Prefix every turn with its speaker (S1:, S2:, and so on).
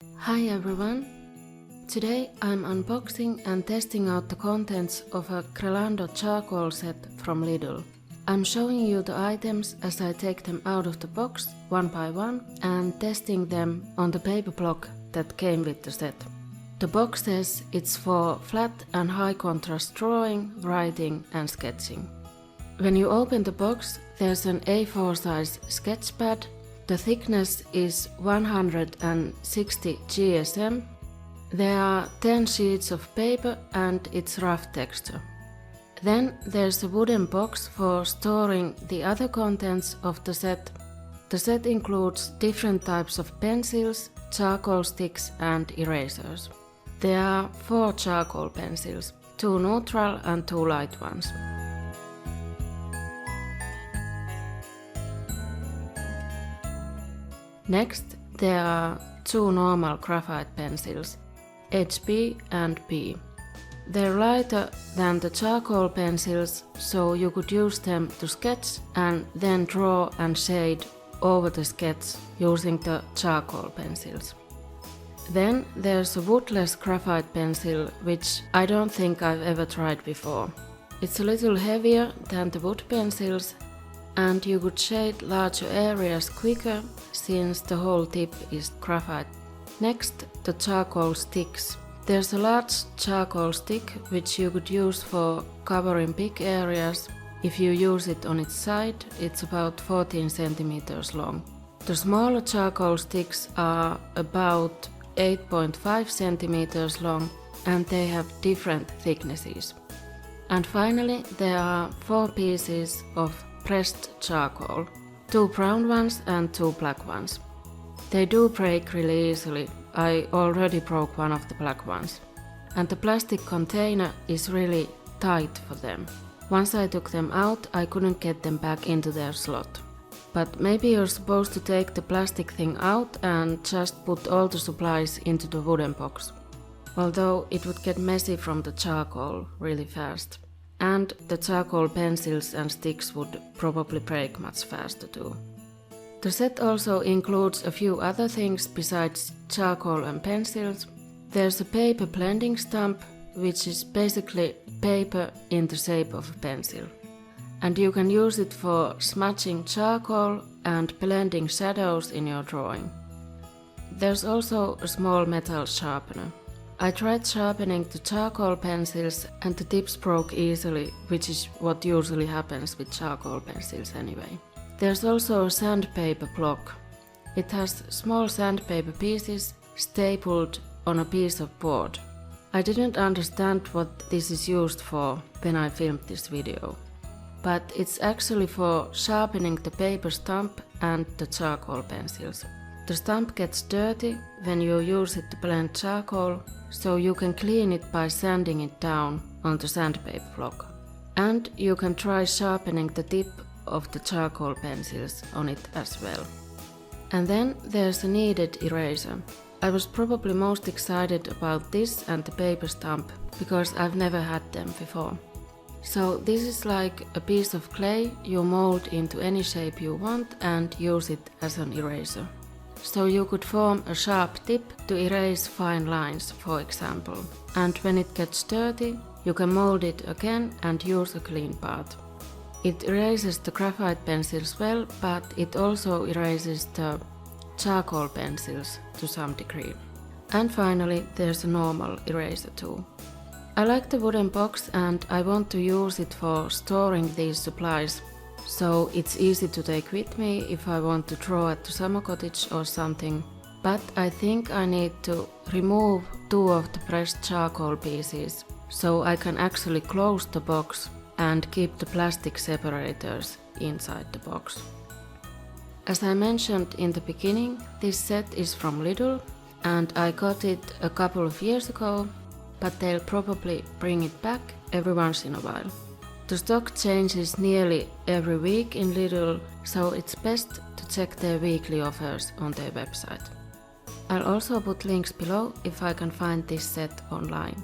S1: Hi everyone! Today I'm unboxing and testing out the contents of a Crelando charcoal set from Lidl. I'm showing you the items as I take them out of the box one by one and testing them on the paper block that came with the set. The box says it's for flat and high contrast drawing, writing and sketching. When you open the box, there's an A4 size sketch pad. The thickness is 160 GSM. There are 10 sheets of paper and it's rough texture. Then there's a wooden box for storing the other contents of the set. The set includes different types of pencils, charcoal sticks and erasers. There are 4 charcoal pencils, 2 neutral and 2 light ones. Next, there are 2 normal graphite pencils, HB and B. They're lighter than the charcoal pencils, so you could use them to sketch and then draw and shade over the sketch using the charcoal pencils. Then there's a woodless graphite pencil, which I don't think I've ever tried before. It's a little heavier than the wood pencils, and you could shade larger areas quicker since the whole tip is graphite. Next, the charcoal sticks. There's a large charcoal stick which you could use for covering big areas. If you use it on its side, it's about 14 centimeters long. The smaller charcoal sticks are about 8.5 centimeters long and they have different thicknesses. And finally, there are 4 pieces of pressed charcoal, 2 brown ones and 2 black ones. They do break really easily. I already broke one of the black ones. And the plastic container is really tight for them. Once I took them out, I couldn't get them back into their slot. But maybe you're supposed to take the plastic thing out and just put all the supplies into the wooden box. Although it would get messy from the charcoal really fast. And the charcoal pencils and sticks would probably break much faster too. The set also includes a few other things besides charcoal and pencils. There's a paper blending stump, which is basically paper in the shape of a pencil. And you can use it for smudging charcoal and blending shadows in your drawing. There's also a small metal sharpener. I tried sharpening the charcoal pencils and the tips broke easily, which is what usually happens with charcoal pencils anyway. There's also a sandpaper block. It has small sandpaper pieces stapled on a piece of board. I didn't understand what this is used for when I filmed this video. But it's actually for sharpening the paper stump and the charcoal pencils. The stump gets dirty when you use it to blend charcoal, so you can clean it by sanding it down on the sandpaper block. And you can try sharpening the tip of the charcoal pencils on it as well. And then there's a kneaded eraser. I was probably most excited about this and the paper stump because I've never had them before. So this is like a piece of clay you mold into any shape you want and use it as an eraser. So you could form a sharp tip to erase fine lines, for example. And when it gets dirty, you can mold it again and use a clean part. It erases the graphite pencils well, but it also erases the charcoal pencils to some degree. And finally, there's a normal eraser too. I like the wooden box and I want to use it for storing these supplies, so it's easy to take with me if I want to draw at the summer cottage or something. But I think I need to remove 2 of the pressed charcoal pieces, so I can actually close the box and keep the plastic separators inside the box. As I mentioned in the beginning, this set is from Lidl and I got it a couple of years ago, but they'll probably bring it back every once in a while. The stock changes nearly every week in Lidl, so it's best to check their weekly offers on their website. I'll also put links below if I can find this set online.